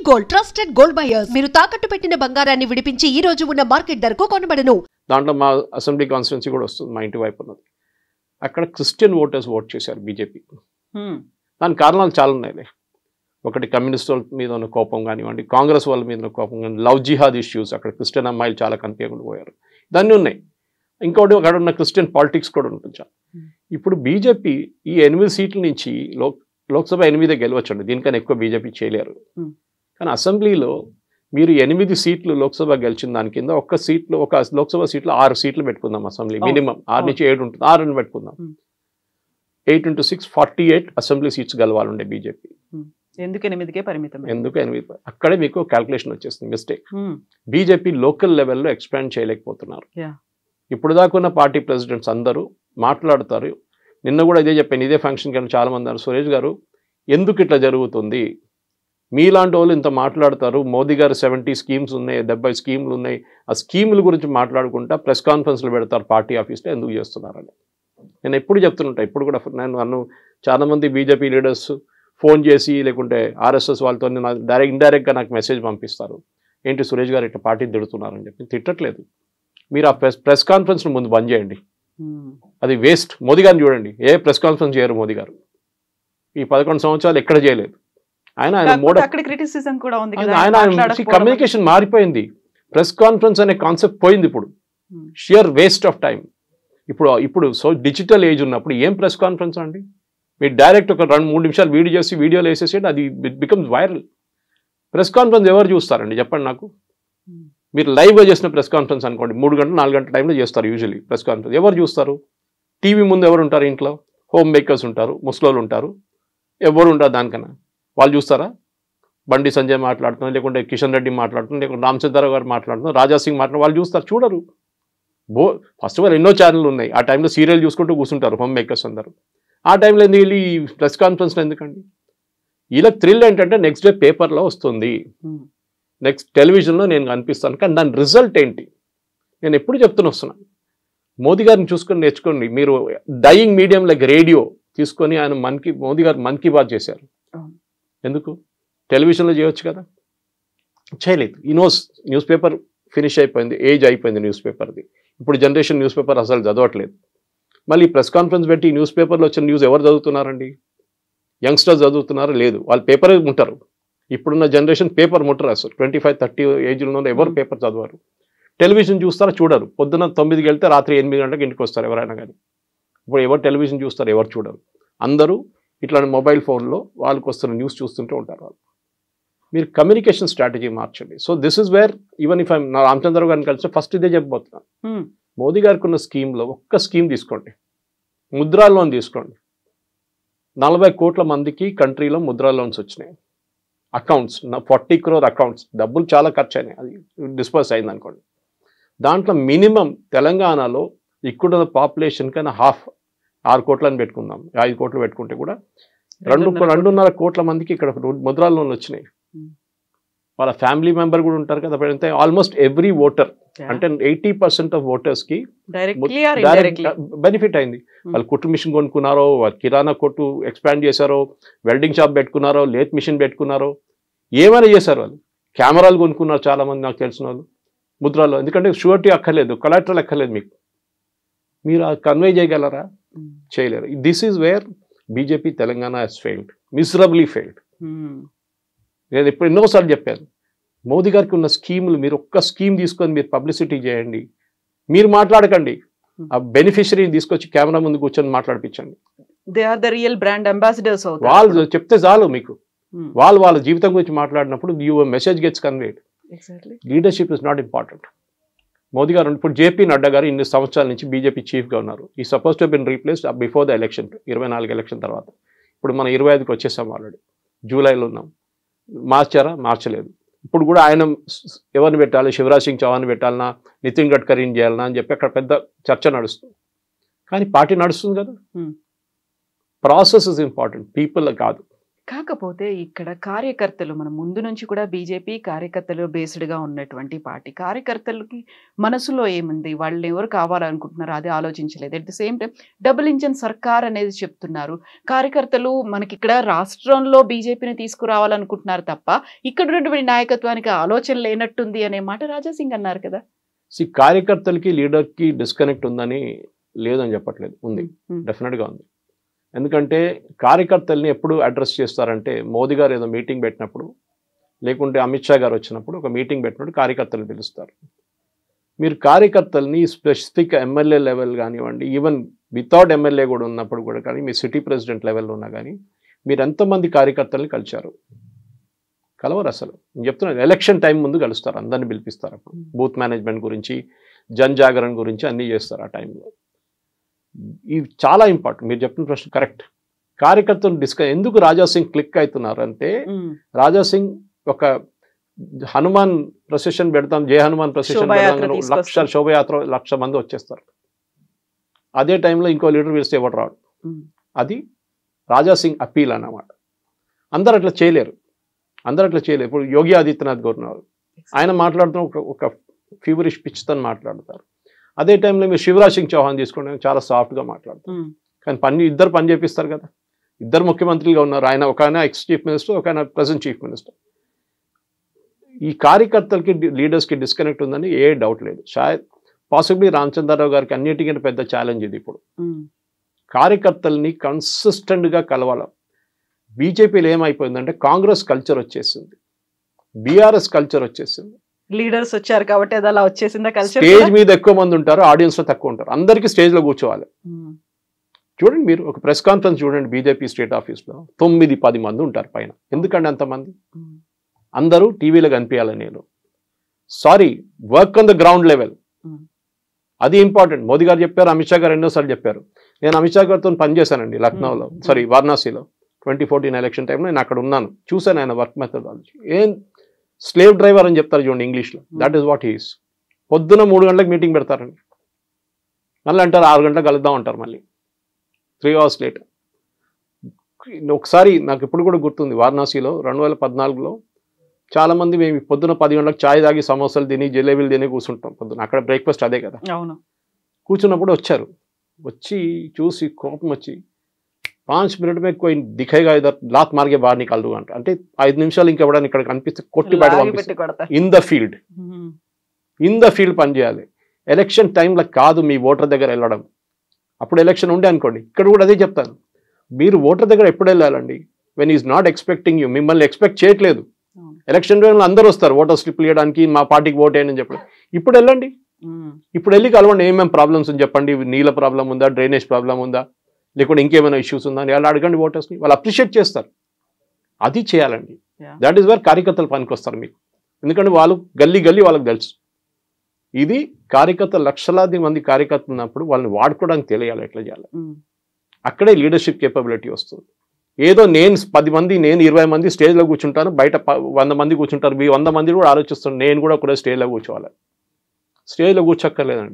Gold trusted gold buyers మీరు తాకట్టు పెట్టిన బంగారాన్ని విడిపించి ఈ రోజు ఉన్న మార్కెట్ ధరకు కొనబడను. దాంట్లో మా అసెంబ్లీ కాన్స్టిట్యున్సీ కూడా వస్తుంది, మా ఇంటి వైపు ఉన్నది. అక్కడ క్రిస్టియన్ ఓటర్స్ ఓట్ చేశారు బీజేపీ. దానికి కారణాలు చాలా ఉన్నాయి. ఒకటి కమ్యూనిస్ట్ వాళ్ళ మీద ఉన్న కోపం కానివ్వండి, కాంగ్రెస్ వాళ్ళ మీద ఉన్న కోపం కానీ, లవ్ జిహాద్ ఇష్యూస్, అక్కడ క్రిస్టియన్ అమ్మాయిలు చాలా కనిపించకుండా పోయారు, దాన్ని ఉన్నాయి. ఇంకోటి అక్కడ ఉన్న క్రిస్టియన్ పాలిటిక్స్ కూడా ఉంటుంది చాలా. ఇప్పుడు బీజేపీ ఈ 8 సీట్ల నుంచి లోక్సభ 8 గెలవచ్చండి, దీనికన్నా ఎక్కువ బీజేపీ చేయలేరు. కానీ అసెంబ్లీలో మీరు 8 సీట్లు లోక్సభ గెలిచిన దాని కింద ఒక లోక్సభ సీట్లో 6 సీట్లు పెట్టుకుందాం. అసెంబ్లీ మినిమం 6 నుంచి 7 ఉంటుంది, 6 పెట్టుకుందాం. 8 into 6 48 అసెంబ్లీ సీట్స్ గెలవాలండే బీజేపీ. ఎందుకు 8కే పరిమితం? ఎందుకు 8? అక్కడే మీకు క్యాల్కులేషన్ వచ్చేస్తుంది, మిస్టేక్. బీజేపీ లోకల్ లెవెల్లో ఎక్స్పాండ్ చేయలేకపోతున్నారు. ఇప్పుడు దాకా ఉన్న పార్టీ ప్రెసిడెంట్స్ అందరూ మాట్లాడతారు. నిన్న కూడా ఇదే చెప్పాను, ఇదే ఫంక్షన్ కానీ చాలా మంది అన్నారు, సురేష్ గారు ఎందుకు ఇట్లా జరుగుతుంది, మీలాంటి వాళ్ళు ఇంత మాట్లాడతారు, మోదీ గారు 70 స్కీమ్స్ ఉన్నాయి, 70 స్కీములు ఉన్నాయి, ఆ స్కీముల గురించి మాట్లాడుకుంటా ప్రెస్ కాన్ఫరెన్స్లు పెడతారు పార్టీ ఆఫీస్లో, ఎందుకు చేస్తున్నారని నేను ఎప్పుడు చెప్తుంటా. ఇప్పుడు కూడా నన్ను చాలామంది బీజేపీ లీడర్స్ ఫోన్ చేసి లేకుంటే ఆర్ఎస్ఎస్ వాళ్ళతో ఇండైరెక్ట్గా నాకు మెసేజ్ పంపిస్తారు, ఏంటి సురేష్ గారు ఇట్లా పార్టీ తిడుతున్నారని చెప్పి. తిట్టట్లేదు, మీరు ఆ ప్రెస్ కాన్ఫరెన్స్ ముందు బంద్ చేయండి, అది వేస్ట్. మోదీ గారిని చూడండి, ఏ ప్రెస్ కాన్ఫరెన్స్ చేయరు మోదీ గారు, ఈ 11 సంవత్సరాలు ఎక్కడ చేయలేదు. ఆయన కమ్యూనికేషన్ మారిపోయింది, ప్రెస్ కాన్ఫరెన్స్ అనే కాన్సెప్ట్ పోయింది. ఇప్పుడు షియర్ వేస్ట్ ఆఫ్ టైం. ఇప్పుడు సో డిజిటల్ ఏజ్ ఉన్నప్పుడు ఏం ప్రెస్ కాన్ఫరెన్స్ అండి, మీరు డైరెక్ట్ ఒక 2-3 నిమిషాలు వీడియో చేసి వీడియోలు వేసేసేయండి, అది బికమ్స్ వైరల్. ప్రెస్ కాన్ఫరెన్స్ ఎవరు చూస్తారండి చెప్పండి నాకు. మీరు లైవ్గా చేసిన ప్రెస్ కాన్ఫరెన్స్ అనుకోండి, 3 గంటలు 4 గంటల టైంలో చేస్తారు యూజువల్లీ ప్రెస్ కాన్ఫరెన్స్. ఎవరు చూస్తారు? టీవీ ముందు ఎవరు ఉంటారు? ఇంట్లో హోమ్ మేకర్స్ ఉంటారు, ముస్లోళ్ళు ఉంటారు, ఎవరు ఉంటారు దానికన్నా. వాళ్ళు చూస్తారా? బండి సంజయ్ మాట్లాడుతున్నారు, లేకుంటే కిషన్ రెడ్డి మాట్లాడుతున్నారు, లేకుంటే రామచంద్రరావు గారు మాట్లాడుతున్నారు, రాజాసింగ్ మాట్లాడుతున్నారు, వాళ్ళు చూస్తారు? చూడరు. ఫస్ట్ ఆఫ్ ఆల్ ఎన్నో ఛానళ్ళు ఉన్నాయి, ఆ టైంలో సీరియల్ చూసుకుంటూ కూర్చుంటారు హోమ్ మేకర్స్ అందరూ. ఆ టైంలో ఎందుకు వెళ్ళి ఈ ప్రెస్ కాన్ఫరెన్స్లో ఎందుకండి? వీళ్ళకి థ్రిల్ ఏంటంటే నెక్స్ట్ డే పేపర్లో వస్తుంది, నెక్స్ట్ టెలివిజన్లో నేను కనిపిస్తాను, కానీ దాని రిజల్ట్ ఏంటి? నేను ఎప్పుడు వస్తున్నాను, మోదీ గారిని చూసుకొని నేర్చుకోండి. మీరు డయింగ్ మీడియం లైక్ రేడియో తీసుకొని ఆయన మోదీ గారు మన్ కీ బాత్ చేశారు, ఎందుకు? టెలివిజన్లో చేయొచ్చు కదా, చేయలేదు. న్యూస్ పేపర్ ఫినిష్ అయిపోయింది, ఏజ్ అయిపోయింది న్యూస్ పేపర్ది. ఇప్పుడు జనరేషన్ న్యూస్ పేపర్ అసలు చదవట్లేదు. మళ్ళీ ప్రెస్ కాన్ఫరెన్స్ పెట్టి ఈ న్యూస్ పేపర్లో వచ్చిన న్యూస్ ఎవరు చదువుతున్నారండి? యంగ్స్టర్స్ చదువుతున్నారా? లేదు, వాళ్ళు పేపర్ ఉంటారు. ఇప్పుడున్న జనరేషన్ పేపర్ ముట్టరు అసలు. 25-30 ఏజ్లో ఎవరు పేపర్ చదవరు. టెలివిజన్ చూస్తారా? చూడరు. పొద్దున్న 9కి వెళ్తే రాత్రి 8 గంటలకు ఇంటికి వస్తారు ఎవరైనా కానీ. ఇప్పుడు ఎవరు టెలివిజన్ చూస్తారు? ఎవరు చూడరు. అందరూ ఇట్లాంటి మొబైల్ ఫోన్లో వాళ్ళకి వస్తున్న న్యూస్ చూస్తుంటూ ఉంటారు వాళ్ళు. మీరు కమ్యూనికేషన్ స్ట్రాటజీ మార్చండి. So this is where even if నా రామచంద్రరావు గారిని కలిసి ఫస్ట్ ఇదే చెప్పబోతున్నాను. మోదీ గారికి ఉన్న స్కీమ్లో ఒక్క స్కీమ్ తీసుకోండి, ముద్రా లోన్ తీసుకోండి. 40 కోట్ల మందికి కంట్రీలో ముద్రా లోన్స్ వచ్చినాయి. అకౌంట్స్ 40 crore అకౌంట్స్, డబ్బులు చాలా ఖర్చు అయినాయి, అది డిస్పర్స్ అయింది అనుకోండి. దాంట్లో మినిమం తెలంగాణలో ఇక్కడున్న పాపులేషన్ కన్నా 6 కోట్లని పెట్టుకుందాం, 5 కోట్లు పెట్టుకుంటే కూడా 2.5 కోట్ల మందికి ఇక్కడ ముద్రా లోన్లు వచ్చినాయి. వాళ్ళ ఫ్యామిలీ మెంబర్ కూడా ఉంటారు కదా. అంటే ఆల్మోస్ట్ ఎవ్రీ ఓటర్, అంటే 80% ఆఫ్ ఓటర్స్కి బెనిఫిట్ అయింది. వాళ్ళు కుట్టు మిషన్ కొనుక్కున్నారో, వాళ్ళు కిరాణా కొట్టు ఎక్స్పాండ్ చేశారో, వెల్డింగ్ షాప్ పెట్టుకున్నారో, లేత్ మిషన్ పెట్టుకున్నారో, ఏమైనా చేశారు. వాళ్ళు కెమెరాలు కొనుక్కున్నారు చాలామంది నాకు తెలిసిన వాళ్ళు ముద్రాలో. ఎందుకంటే షూరిటీ అక్కర్లేదు, కొలాటరల్ అక్కర్లేదు మీకు. మీరు కన్వే చేయగలరా? చేయలేరు. This is where BJP Telangana has failed, miserably failed. నేను ఇప్పుడు ఎన్నోసార్లు చెప్పాను, మోదీ గారికి ఉన్న స్కీములు మీరు ఒక్క స్కీమ్ తీసుకొని మీరు పబ్లిసిటీ చేయండి, మీరు మాట్లాడకండి, ఆ బెనిఫిషరీని తీసుకొచ్చి కెమెరా ముందు కూర్చొని మాట్లాడిపించండి. They are the real brand ambassadors. వాళ్ళు చెప్తే చాలు మీకు. వాళ్ళ జీవితం గురించి మాట్లాడినప్పుడు your message gets conveyed. Leadership is not important. Modi గారు ఇప్పుడు జేపీ నడ్డా గారు ఇన్ని సంవత్సరాల నుంచి బీజేపీ చీఫ్గా ఉన్నారు. ఈ suppose to been replaced before the election, 24 election తర్వాత. ఇప్పుడు మనం 25కి వచ్చేసాం, ఆల్రెడీ జూలైలో ఉన్నాం. మార్చారా? మార్చలేదు. ఇప్పుడు కూడా ఆయన ఎవరిని పెట్టాలి, శివరాజ్ సింగ్ చౌహాన్ పెట్టాలన్నా, నితిన్ గడ్కరీని చేయాలన్నా అని చెప్పి అక్కడ పెద్ద చర్చ నడుస్తుంది. కానీ పార్టీ నడుస్తుంది కదా. ప్రాసెస్ ఇస్ ఇంపార్టెంట్, పీపుల్ కాదు. కాకపోతే ఇక్కడ కార్యకర్తలు మన ముందు నుంచి కూడా బీజేపీ కార్యకర్తలు బేస్డ్గా ఉన్నటువంటి పార్టీ. కార్యకర్తలకి మనసులో ఏముంది, వాళ్ళు ఎవరు కావాలనుకుంటున్నారు అది ఆలోచించలేదు. At the same time double engine సర్కార్ అనేది చెప్తున్నారు. కార్యకర్తలు మనకి ఇక్కడ రాష్ట్రంలో బీజేపీని తీసుకురావాలనుకుంటున్నారు తప్ప ఇక్కడ ఉన్నటువంటి నాయకత్వానికి ఆలోచన లేనట్టుంది అనే మాట రాజాసింగ్ అన్నారు కదా. కార్యకర్తలకి లీడర్కి డిస్కనెక్ట్ ఉందని లేదని చెప్పట్లేదు, ఉంది, డెఫినెట్గా ఉంది. ఎందుకంటే కార్యకర్తల్ని ఎప్పుడు అడ్రస్ చేస్తారంటే మోదీ గారు ఏదో మీటింగ్ పెట్టినప్పుడు, లేకుంటే అమిత్ షా గారు వచ్చినప్పుడు ఒక మీటింగ్ పెట్టినప్పుడు కార్యకర్తలు పిలుస్తారు. మీరు కార్యకర్తల్ని స్పెసిఫిక్ ఎమ్మెల్యే లెవెల్ కానివ్వండి, ఈవెన్ వితౌట్ ఎమ్మెల్యే కూడా ఉన్నప్పుడు కూడా కానీ, మీ సిటీ ప్రెసిడెంట్ లెవెల్లో ఉన్నా కానీ మీరు ఎంతమంది కార్యకర్తల్ని కలిశారు? కలవరు అసలు. నేను చెప్తున్నాను, ఎలక్షన్ టైం ముందు కలుస్తారు, అందరిని పిలిపిస్తారు. బూత్ మేనేజ్మెంట్ గురించి, జన్ జాగరణ గురించి అన్నీ చేస్తారు ఆ టైంలో. ఇవి చాలా ఇంపార్టెంట్. మీరు చెప్పిన ప్రశ్న కరెక్ట్. కార్యకర్తలు ఎందుకు రాజాసింగ్ క్లిక్ అవుతున్నారు అంటే, రాజాసింగ్ ఒక హనుమాన్ ప్రొసెషన్ పెడతాం, జయ హనుమాన్ ప్రొసెషన్ పెడతాం, శోభయాత్ర 1,00,000 మంది వచ్చేస్తారు. అదే టైంలో ఇంకో లీడర్ పిలిస్తే ఎవరు రాడు. అది రాజాసింగ్ అప్పీల్ అన్నమాట. అందరు అట్లా చేయలేరు. ఇప్పుడు యోగి ఆదిత్యనాథ్ గవర్నర్ ఆయన మాట్లాడుతున్న ఒక ఫీవరిష్ పిచ్తో మాట్లాడతారు. అదే టైంలో మీరు శివరాజ్ సింగ్ చౌహాన్ తీసుకోండి, చాలా సాఫ్ట్గా మాట్లాడతారు. కానీ ఇద్దరు పని చేపిస్తారు కదా. ఇద్దరు ముఖ్యమంత్రులుగా ఉన్నారు. ఒక ఆయన ఎక్స్ చీఫ్ మినిస్టర్, ఒక ఆయన ప్రజెంట్ చీఫ్ మినిస్టర్. ఈ కార్యకర్తలకి లీడర్స్కి డిస్కనెక్ట్ ఉందని ఏ డౌట్ లేదు. పాసిబ్లీ రామచంద్రరావు గారికి అన్నిటికంటే పెద్ద ఛాలెంజ్ ఇది. ఇప్పుడు కార్యకర్తల్ని కన్సిస్టెంట్గా కలవాలి. బీజేపీలో ఏమైపోయిందంటే కాంగ్రెస్ కల్చర్ వచ్చేసింది, బీఆర్ఎస్ కల్చర్ వచ్చేసింది. లీడర్స్ వచ్చారు కాబట్టి అది అలా వచ్చేసిందా కల్చర్. స్టేజ్ మీద ఎక్కువ మంది ఉంటారు, ఆడియన్స్ లో తక్కువ ఉంటారు. అందరికీ స్టేజ్ లో కూర్చోవాలి. చూడండి, మీరు ఒక ప్రెస్ కాన్ఫరెన్స్ చూడండి బీజేపీ స్టేట్ ఆఫీస్ లో 9-10 మంది ఉంటారు పైన. ఎందుకంటే అంతమంది? అందరూ టీవీలో కనిపించాలి. నేను sorry, work on the ground level, అది ఇంపార్టెంట్. మోదీ గారు చెప్పారు, అమిత్ షా గారు ఎన్నోసార్లు చెప్పారు. నేను అమిత్ షా గారితో పనిచేశానండి లక్నోలో, వారణాసిలో 2014 ఎలక్షన్ టైంలో. నేను అక్కడ ఉన్నాను, చూశాను ఆయన వర్క్ మెథడాలజీ. ఏం స్లేవ్ డ్రైవర్ అని చెప్తారు చూడండి ఇంగ్లీష్లో, దట్ ఈస్ వాట్ హీస్. పొద్దున 3 గంటలకు మీటింగ్ పెడతారండి, మళ్ళీ అంటారు 6 గంటలకు కలుద్దాం అంటారు, మళ్ళీ 3 hours లేటర్. ఒకసారి నాకు ఇప్పుడు కూడా గుర్తుంది, వారణాసిలో 2014లో చాలామంది మేము పొద్దున 10 గంటలకు ఛాయ్ తాగి సమోసాలు తిని జిలేబీలు తిని కూర్చుంటాం పొద్దున. అక్కడ బ్రేక్ఫాస్ట్ అదే కదా. కూర్చున్నప్పుడు వచ్చి చూసి కోపం వచ్చి 5 मिनट में कोई दिखेगा इधर लात मार के बाहर निकाल दूंगा అంటే 5 నిమిషాలు ఇంకెవడని ఇక్కడ కనిపిస్తే కొట్టి బయట పంపిస్తారు. ఇన్ ద ఫీల్డ్ పని చేయాలి. ఎలక్షన్ టైంలో కాదు మీ ఓటర్ దగ్గర వెళ్ళడం. అప్పుడు ఎలక్షన్ ఉండే అనుకోండి, ఇక్కడ కూడా అదే చెప్తాను, మీరు ఓటర్ దగ్గర ఎప్పుడు వెళ్ళాలండి? When is not expecting you, మిమ్మల్ని ఎక్స్పెక్ట్ చేయట్లేదు. ఎలక్షన్ టైంలో అందరూ వస్తారు ఓటర్ స్లిప్లు ఇవ్వడానికి, మా పార్టీకి ఓట్ వేయండి అని చెప్పండి. ఇప్పుడు వెళ్ళండి, ఇప్పుడు వెళ్ళి కలవండి, ఏమేమి ప్రాబ్లమ్స్ అని చెప్పండి. నీళ్ళ ప్రాబ్లం ఉందా, డ్రైనేజ్ ప్రాబ్లం ఉందా, లేకుంటే ఇంకేమైనా ఇష్యూస్ ఉందా అని వాళ్ళు అడగండి ఓటర్స్ని. వాళ్ళు అప్రిషియేట్ చేస్తారు. అది చేయాలండి. దట్ ఈస్ వేర్ కార్యకర్తలు పనికి వస్తారు మీకు. ఎందుకంటే వాళ్ళు గల్లీ వాళ్ళకి తెలుసు. ఇది కార్యకర్తలు, లక్షలాది మంది కార్యకర్తలు ఉన్నప్పుడు వాళ్ళని వాడుకోవడానికి తెలియాలి ఎట్లా చేయాలి. అక్కడే లీడర్షిప్ కేపబిలిటీ వస్తుంది. ఏదో నేను 10 మంది, నేను 20 మంది స్టేజ్లో కూర్చుంటాను, బయట 100 మంది కూర్చుంటారు, 100 మంది కూడా ఆలోచిస్తాను నేను కూడా స్టేజ్లో కూర్చోవాలి. స్టేజ్లో కూర్చోక్కర్లేదండి.